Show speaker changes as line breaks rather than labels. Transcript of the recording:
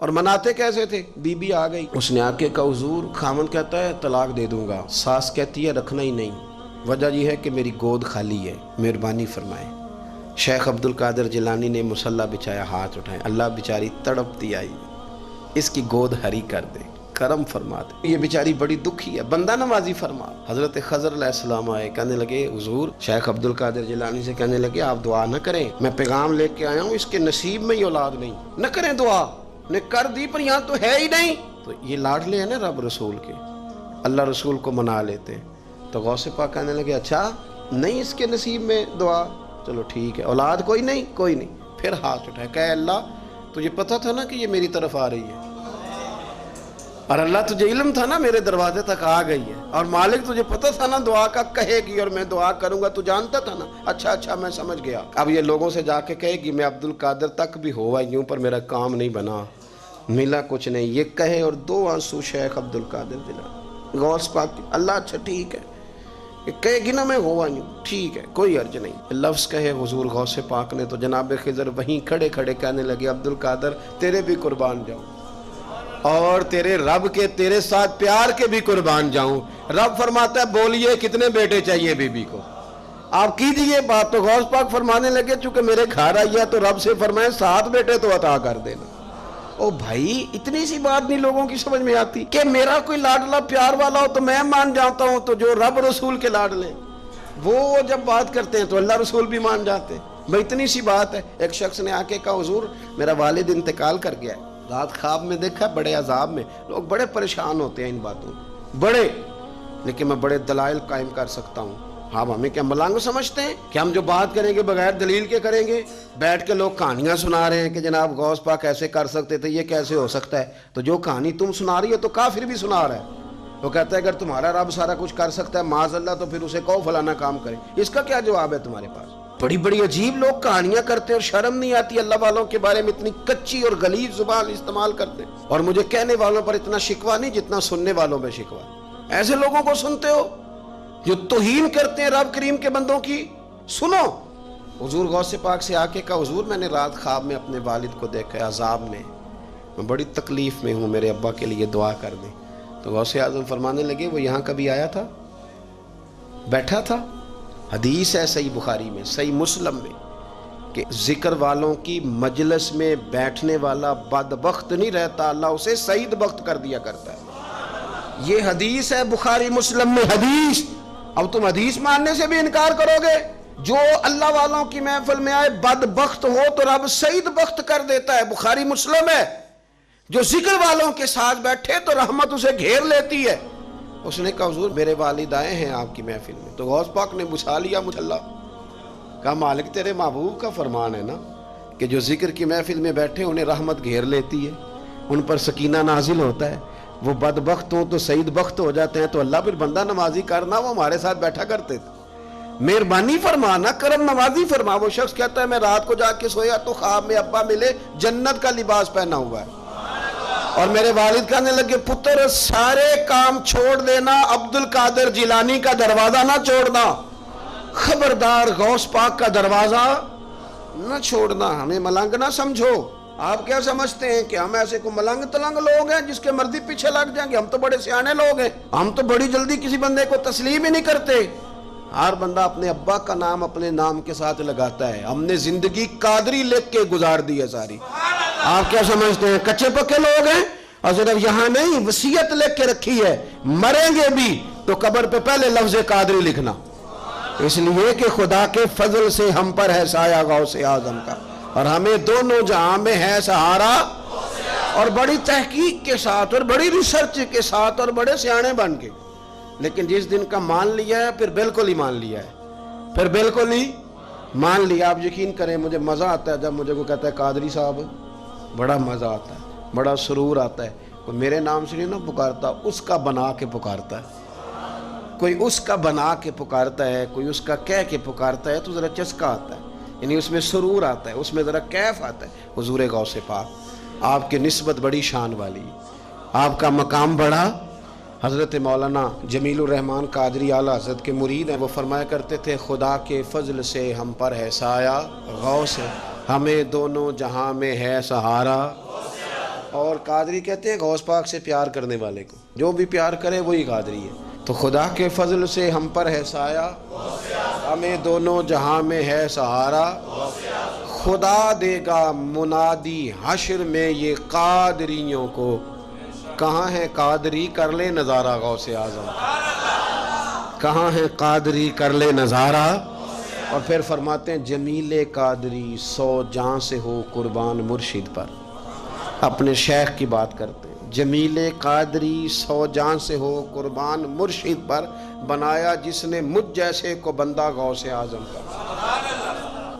اور مناتے کیسے تھے؟ بی بی آ گئی، اس نے آ کے کہا حضور خامن کہتا ہے طلاق دے دوں گا، ساس کہتی ہے رکھنا ہی نہیں، وجہ یہ ہے کہ میری گود خالی ہے، مہربانی فرمائے۔ شیخ عبد القادر جیلانی نے مصلی بچھایا، ہاتھ اٹھائے، اللہ بیچاری تڑپتی آئی، اس کی گود ہری کر دے، کرم فرما دے، یہ بیچاری بڑی دکھی ہے، بندہ نوازی فرما۔ حضرت خضر علیہ السلام آئے، کہنے لگے حضور، شیخ عبد القادر جیلانی سے کہنے لگے آپ دعا نہ کریں، میں پیغام لے کے آیا ہوں، اس کے نصیب میں ہی اولاد نہیں، نہ کریں دعا، نے کر دی پر یہاں تو ہے ہی نہیں۔ تو یہ لاڈلے ہیں نا رب رسول کے، اللہ رسول کو منا لیتے ہیں۔ تو غوث پاک کہنے لگے اچھا نہیں اس کے نصیب میں دعا، چلو ٹھیک ہے، اولاد کوئی نہیں، کوئی نہیں۔ پھر ہاتھ اٹھائے، کہ اللہ تجھے پتہ تھا نا کہ یہ میری طرف آ رہی ہے، اور اللہ تجھے علم تھا نا میرے دروازے تک آ گئی ہے، اور مالک تجھے پتہ تھا نا دعا کا کہے گی اور میں دعا کروں گا، تو جانتا تھا نا، اچھا میں سمجھ گیا۔ اب یہ لوگوں سے جا کے کہے گی میں عبد القادر تک بھی ہوا یوں پر میرا کام نہیں بنا، ملا کچھ نہیں، یہ کہے اور دو آنسو شیخ عبد القادر جیلانی غوث پاک، اللہ اچھا ٹھیک ہے، یہ کہے گی نا میں ہوا یوں، ٹھیک ہے کوئی عرض نہیں، لفظ کہے حضور غوث پاک نے تو جناب خضر وہیں کھڑے کھڑے کہنے لگے عبد القادر تیرے بھی قربان جاؤں، اور تیرے رب کے تیرے ساتھ پیار کے بھی قربان جاؤں۔ رب فرماتا ہے بولیے کتنے بیٹے چاہیے بی بی کو، آپ کیجئے بات۔ تو غوث پاک فرمانے لگے چونکہ میرے گھر آئی ہے تو رب سے فرمائے 7 بیٹے تو عطا کر دینا۔ او بھائی اتنی سی بات نہیں لوگوں کی سمجھ میں آتی کہ میرا کوئی لاڈلا پیار والا ہو تو میں مان جاتا ہوں، تو جو رب رسول کے لاڈلے وہ جب بات کرتے ہیں تو اللہ رسول بھی مان جاتے ہیں۔ بھائی اتنی سی بات ہے۔ ایک شخص نے آ کے کہا حضور میرا والد انتقال کر گیا ہے، رات خواب میں دیکھا بڑے عذاب میں، لوگ بڑے پریشان ہوتے ہیں ان باتوں بڑے، لیکن میں بڑے دلائل قائم کر سکتا ہوں۔ آپ ہمیں کیا ملنگ سمجھتے ہیں کہ ہم جو بات کریں گے بغیر دلیل کے کریں گے؟ بیٹھ کے لوگ کہانیاں سنا رہے ہیں کہ جناب غوث پاک ایسے کر سکتے تھے، یہ کیسے ہو سکتا ہے؟ تو جو کہانی تم سنا رہی ہو تو کافر بھی سنا رہا ہے، وہ کہتا ہے اگر تمہارا رب سارا کچھ کر سکتا ہے معاذ اللہ تو پھر اسے کہو فلانا کام کرے، اس کا کیا جواب ہے تمہارے پاس؟ بڑی بڑی عجیب لوگ کہانیاں کرتے ہیں اور شرم نہیں آتی اللہ والوں کے بارے میں اتنی کچی اور غلیظ زبان استعمال کرتے ہیں، اور مجھے کہنے والوں پر اتنا شکوہ نہیں جتنا سننے والوں میں شکوہ۔ ایسے لوگوں کو سنتے ہو جو توہین کرتے ہیں رب کریم کے بندوں کی؟ سنو، حضور غوث پاک سے آ کے کہا حضور میں نے رات خواب میں اپنے والد کو دیکھا عذاب میں بڑی تکلیف میں ہوں، میرے ابا کے لیے دعا کر دیں۔ تو غوث اعظم فرمانے لگے وہ یہاں کبھی آیا تھا؟ بیٹھا تھا؟ حدیث ہے صحیح بخاری میں، صحیح مسلم میں، کہ ذکر والوں کی مجلس میں بیٹھنے والا بدبخت نہیں رہتا، اللہ اسے سعید بخت کر دیا کرتا ہے۔ یہ حدیث ہے بخاری مسلم میں، حدیث۔ اب تم حدیث ماننے سے بھی انکار کرو گے؟ جو اللہ والوں کی محفل میں آئے بدبخت ہو تو رب سعید بخت کر دیتا ہے، بخاری مسلم ہے۔ جو ذکر والوں کے ساتھ بیٹھے تو رحمت اسے گھیر لیتی ہے۔ اس نے کہا حضور میرے والد آئے ہیں آپ کی محفل میں، تو غوث پاک نے بچھا لیا مجھلا، کہا مالک تیرے محبوب کا فرمان ہے نا کہ جو ذکر کی محفل میں بیٹھے انہیں رحمت گھیر لیتی ہے، ان پر سکینہ نازل ہوتا ہے، وہ بدبخت ہوں تو سعید بخت ہو جاتے ہیں، تو اللہ پھر بندہ نمازی کرنا، وہ ہمارے ساتھ بیٹھا کرتے تھے، مہربانی فرمانا، کرم نوازی فرما۔ وہ شخص کہتا ہے میں رات کو جا کے سویا تو خواب میں ابا ملے جنت کا لباس پہنا ہوا ہے، اور میرے والد کہنے لگے پتر سارے کام چھوڑ دینا، عبد القادر جیلانی کا دروازہ نہ چھوڑنا، خبردار غوث پاک کا دروازہ نہ چھوڑنا، ہمیں ملنگ نہ سمجھو۔ آپ کیا سمجھتے ہیں کہ ہم ایسے کو ملنگ تلنگ لوگ ہیں جس کے مرضی پیچھے لگ جائیں گے؟ ہم تو بڑے سیانے لوگ ہیں، ہم تو بڑی جلدی کسی بندے کو تسلیم ہی نہیں کرتے۔ ہر بندہ اپنے ابا کا نام اپنے نام کے ساتھ لگاتا ہے، ہم نے زندگی قادری لکھ کے گزار دی ہے ساری۔ آپ کیا سمجھتے ہیں کچے پکے لوگ ہیں؟ اور صرف یہاں نہیں وصیت لکھ کے رکھی ہے، مریں گے بھی تو قبر پہ پہلے لفظ قادری لکھنا، اس لیے کہ خدا کے فضل سے ہم پر ہے سایہ غوث اعظم کا، اور ہمیں دونوں جہاں میں ہے سہارا۔ اور بڑی تحقیق کے ساتھ اور بڑی ریسرچ کے ساتھ اور بڑے سیانے بن کے، لیکن جس دن کا مان لیا ہے پھر بالکل ہی مان لیا ہے، پھر بالکل ہی مان لیا۔ آپ یقین کریں مجھے مزہ آتا ہے جب مجھے کوئی کہتا ہے قادری صاحب، بڑا مزہ آتا ہے، بڑا سرور آتا ہے۔ کوئی میرے نام سے نہیں نہ پکارتا، اس کا بنا کے پکارتا ہے، کوئی اس کا بنا کے پکارتا ہے، کوئی اس کا کہہ کے پکارتا ہے، تو ذرا چسکا آتا ہے، یعنی اس میں سرور آتا ہے، اس میں ذرا کیف آتا ہے۔ حضور غوث پاک آپ کی نسبت بڑی شان والی، آپ کا مقام بڑا۔ حضرت مولانا جمیل الرحمن قادری اعلیٰ حضرت کے مرید ہیں، وہ فرمایا کرتے تھے خدا کے فضل سے ہم پر ہے سایہ غوث، ہمیں دونوں جہاں میں ہے سہارا۔ اور قادری کہتے ہیں غوث پاک سے پیار کرنے والے کو، جو بھی پیار کرے وہی قادری ہے۔ تو خدا کے فضل سے ہم پر ہے سایہ، ہمیں دونوں جہاں میں ہے سہارا، خدا دے گا منادی حشر میں یہ قادریوں کو، کہاں ہے قادری کر لے نظارہ غوث اعظم، کہاں ہے قادری کر لے نظارہ۔ اور پھر فرماتے ہیں جمیل قادری 100 جان سے ہو قربان مرشد پر، اپنے شیخ کی بات کرتے ہیں، جمیل قادری 100 جان سے ہو قربان مرشد پر، بنایا جس نے مجھ جیسے کو بندہ غوث اعظم کا۔